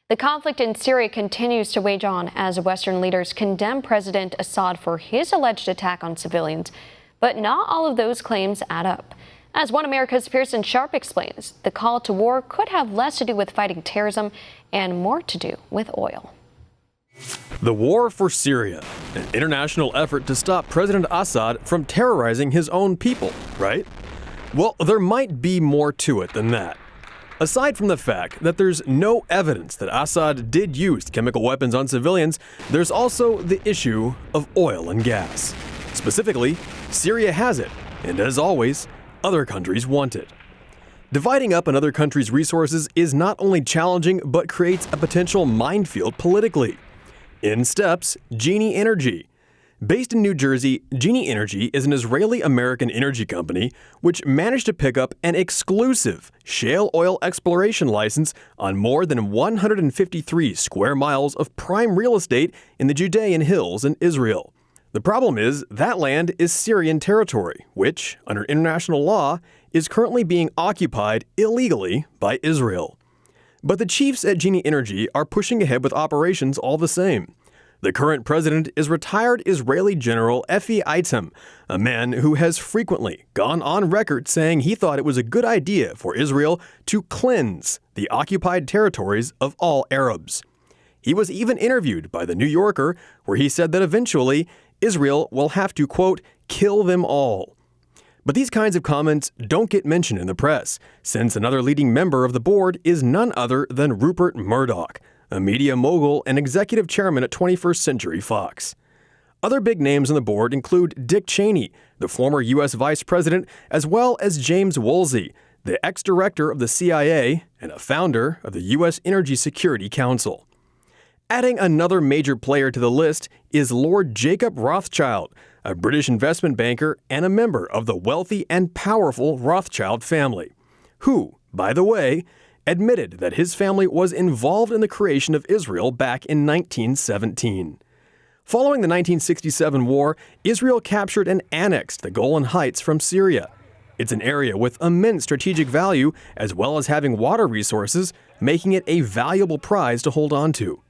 The conflict in Syria continues to wage on as Western leaders condemn President Assad for his alleged attack on civilians. But not all of those claims add up. As One America's Pearson explains, the call to war could have less to do with fighting terrorism and more to do with oil. The war for Syria, an international effort to stop President Assad from terrorizing his own people, right? Well, there might be more to it than that. Aside from the fact that there's no evidence that Assad did use chemical weapons on civilians, there's also the issue of oil and gas. Specifically, Syria has it, and as always, other countries want it. Dividing up another country's resources is not only challenging, but creates a potential minefield politically. In steps Genie Energy. Based in New Jersey, Genie Energy is an Israeli-American energy company which managed to pick up an exclusive shale oil exploration license on more than 153 square miles of prime real estate in the Judean hills in Israel. The problem is that land is Syrian territory, which, under international law, is currently being occupied illegally by Israel. But the chiefs at Genie Energy are pushing ahead with operations all the same. The current president is retired Israeli General Efi Eitam, a man who has frequently gone on record saying he thought it was a good idea for Israel to cleanse the occupied territories of all Arabs. He was even interviewed by The New Yorker, where he said that eventually Israel will have to, quote, kill them all. But these kinds of comments don't get mentioned in the press, since another leading member of the board is none other than Rupert Murdoch, a media mogul and executive chairman at 21st Century Fox. Other big names on the board include Dick Cheney, the former U.S. vice president, as well as James Woolsey, the ex-director of the CIA and a founder of the U.S. Energy Security Council. Adding another major player to the list is Lord Jacob Rothschild, a British investment banker and a member of the wealthy and powerful Rothschild family, who, by the way, admitted that his family was involved in the creation of Israel back in 1917. Following the 1967 war, Israel captured and annexed the Golan Heights from Syria. It's an area with immense strategic value, as well as having water resources, making it a valuable prize to hold on to.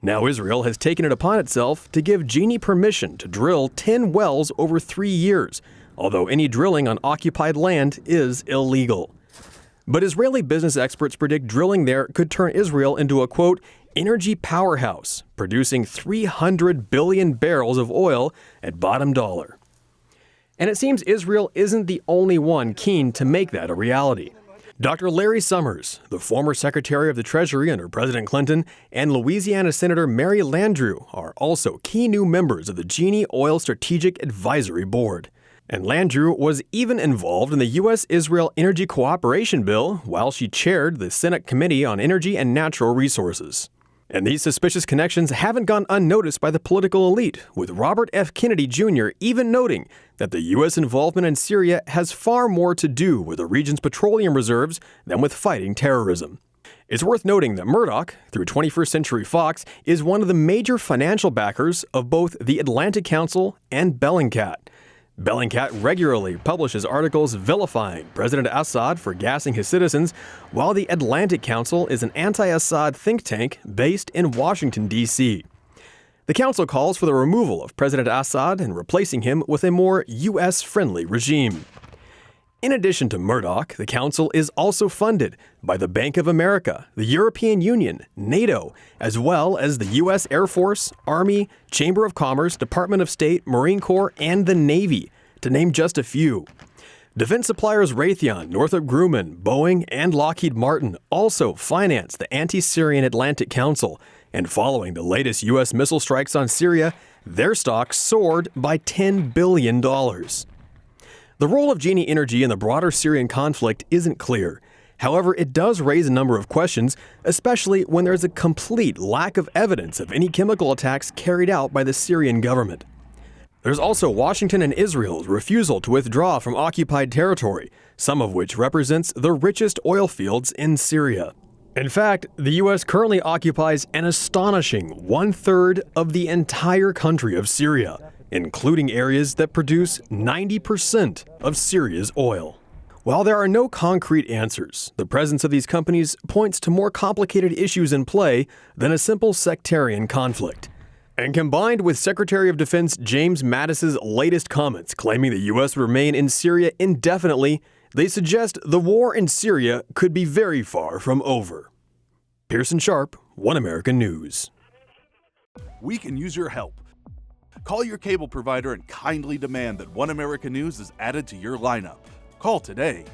Now Israel has taken it upon itself to give Genie permission to drill 10 wells over 3 years, although any drilling on occupied land is illegal. But Israeli business experts predict drilling there could turn Israel into a, quote, energy powerhouse, producing 300 billion barrels of oil at bottom dollar. And it seems Israel isn't the only one keen to make that a reality. Dr. Larry Summers, the former Secretary of the Treasury under President Clinton, and Louisiana Senator Mary Landrieu are also key new members of the Genie Oil Strategic Advisory Board. And Landrieu was even involved in the U.S.-Israel Energy Cooperation Bill while she chaired the Senate Committee on Energy and Natural Resources. And these suspicious connections haven't gone unnoticed by the political elite, with Robert F. Kennedy Jr. even noting that the U.S. involvement in Syria has far more to do with the region's petroleum reserves than with fighting terrorism. It's worth noting that Murdoch, through 21st Century Fox, is one of the major financial backers of both the Atlantic Council and Bellingcat. Bellingcat regularly publishes articles vilifying President Assad for gassing his citizens, while the Atlantic Council is an anti-Assad think tank based in Washington, D.C. The council calls for the removal of President Assad and replacing him with a more U.S.-friendly regime. In addition to Murdoch, the council is also funded by the Bank of America, the European Union, NATO, as well as the U.S. Air Force, Army, Chamber of Commerce, Department of State, Marine Corps, and the Navy, to name just a few. Defense suppliers Raytheon, Northrop Grumman, Boeing, and Lockheed Martin also finance the anti-Syrian Atlantic Council, and following the latest U.S. missile strikes on Syria, their stock soared by $10 billion. The role of Genie Energy in the broader Syrian conflict isn't clear. However, it does raise a number of questions, especially when there's a complete lack of evidence of any chemical attacks carried out by the Syrian government. There's also Washington and Israel's refusal to withdraw from occupied territory, some of which represents the richest oil fields in Syria. In fact, the U.S. currently occupies an astonishing 1/3 of the entire country of Syria, including areas that produce 90% of Syria's oil. While there are no concrete answers, the presence of these companies points to more complicated issues in play than a simple sectarian conflict. And combined with Secretary of Defense James Mattis's latest comments claiming the U.S. would remain in Syria indefinitely, they suggest the war in Syria could be very far from over. Pearson Sharp, One American News. We can use your help. Call your cable provider and kindly demand that One American News is added to your lineup. Call today.